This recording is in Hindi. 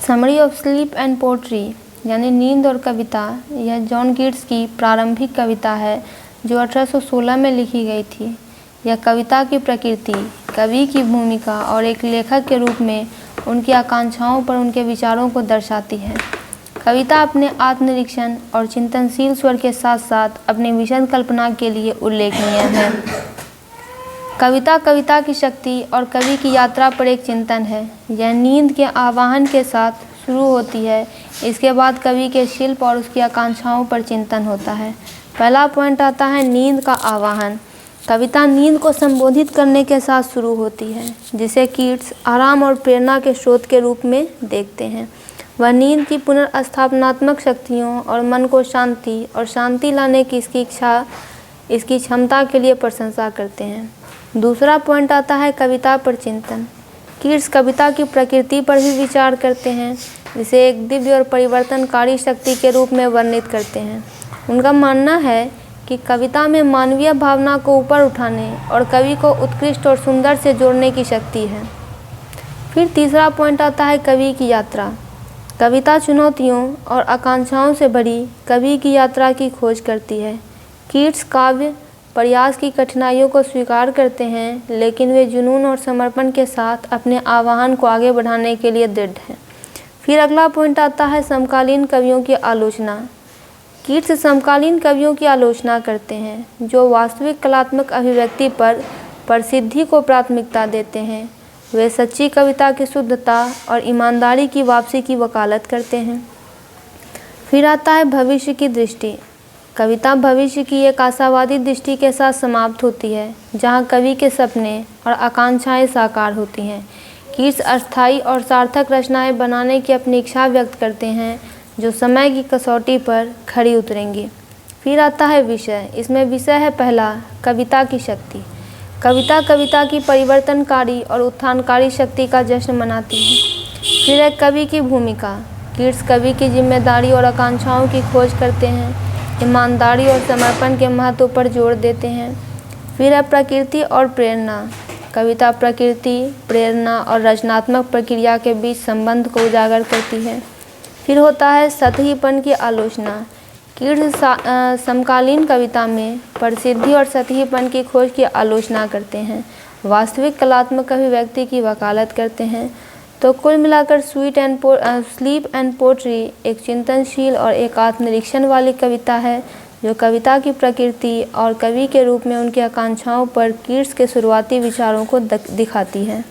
Summary of sleep and poetry यानी नींद और कविता, यह जॉन कीट्स की प्रारंभिक कविता है जो 1816 में लिखी गई थी। यह कविता की प्रकृति, कवि की भूमिका और एक लेखक के रूप में उनकी आकांक्षाओं पर उनके विचारों को दर्शाती है। कविता अपने आत्मनिरीक्षण और चिंतनशील स्वर के साथ साथ अपनी विशद कल्पना के लिए उल्लेखनीय है। कविता कविता की शक्ति और कवि की यात्रा पर एक चिंतन है। यह नींद के आवाहन के साथ शुरू होती है। इसके बाद कवि के शिल्प और उसकी आकांक्षाओं पर चिंतन होता है। पहला पॉइंट आता है नींद का आवाहन। कविता नींद को संबोधित करने के साथ शुरू होती है, जिसे कीट्स आराम और प्रेरणा के स्रोत के रूप में देखते हैं। वह नींद की पुनर्स्थापनात्मक शक्तियों और मन को शांति लाने की इसकी क्षमता के लिए प्रशंसा करते हैं। दूसरा पॉइंट आता है कविता पर चिंतन। कीट्स कविता की प्रकृति पर भी विचार करते हैं, जिसे एक दिव्य और परिवर्तनकारी शक्ति के रूप में वर्णित करते हैं। उनका मानना है कि कविता में मानवीय भावना को ऊपर उठाने और कवि को उत्कृष्ट और सुंदर से जोड़ने की शक्ति है। फिर तीसरा पॉइंट आता है कवि की यात्रा। कविता चुनौतियों और आकांक्षाओं से भरी कवि की यात्रा की खोज करती है। कीट्स काव्य प्रयास की कठिनाइयों को स्वीकार करते हैं, लेकिन वे जुनून और समर्पण के साथ अपने आह्वान को आगे बढ़ाने के लिए दृढ़ हैं। फिर अगला पॉइंट आता है समकालीन कवियों की आलोचना। कीट्स समकालीन कवियों की आलोचना करते हैं, जो वास्तविक कलात्मक अभिव्यक्ति पर प्रसिद्धि को प्राथमिकता देते हैं। वे सच्ची कविता की शुद्धता और ईमानदारी की वापसी की वकालत करते हैं। फिर आता है भविष्य की दृष्टि। कविता भविष्य की एक आशावादी दृष्टि के साथ समाप्त होती है, जहां कवि के सपने और आकांक्षाएं साकार होती हैं। कीट्स अस्थायी और सार्थक रचनाएं बनाने की अपनी इच्छा व्यक्त करते हैं, जो समय की कसौटी पर खरी उतरेंगी। फिर आता है विषय। इसमें विषय है पहला, कविता की शक्ति। कविता की परिवर्तनकारी और उत्थानकारी शक्ति का जश्न मनाती है। फिर है कवि की भूमिका। कीट्स कवि की जिम्मेदारी और आकांक्षाओं की खोज करते हैं, ईमानदारी और समर्पण के महत्व पर जोर देते हैं। फिर है प्रकृति और प्रेरणा। कविता प्रकृति, प्रेरणा और रचनात्मक प्रक्रिया के बीच संबंध को उजागर करती है। फिर होता है सतहीपन की आलोचना। कीट्स समकालीन कविता में प्रसिद्धि और सतहीपन की खोज की आलोचना करते हैं, वास्तविक कलात्मक अभिव्यक्ति की वकालत करते हैं। तो कुल मिलाकर स्लीप एंड पोट्री एक चिंतनशील और एक आत्मनिरीक्षण वाली कविता है, जो कविता की प्रकृति और कवि के रूप में उनकी आकांक्षाओं पर कीट्स के शुरुआती विचारों को दिखाती है।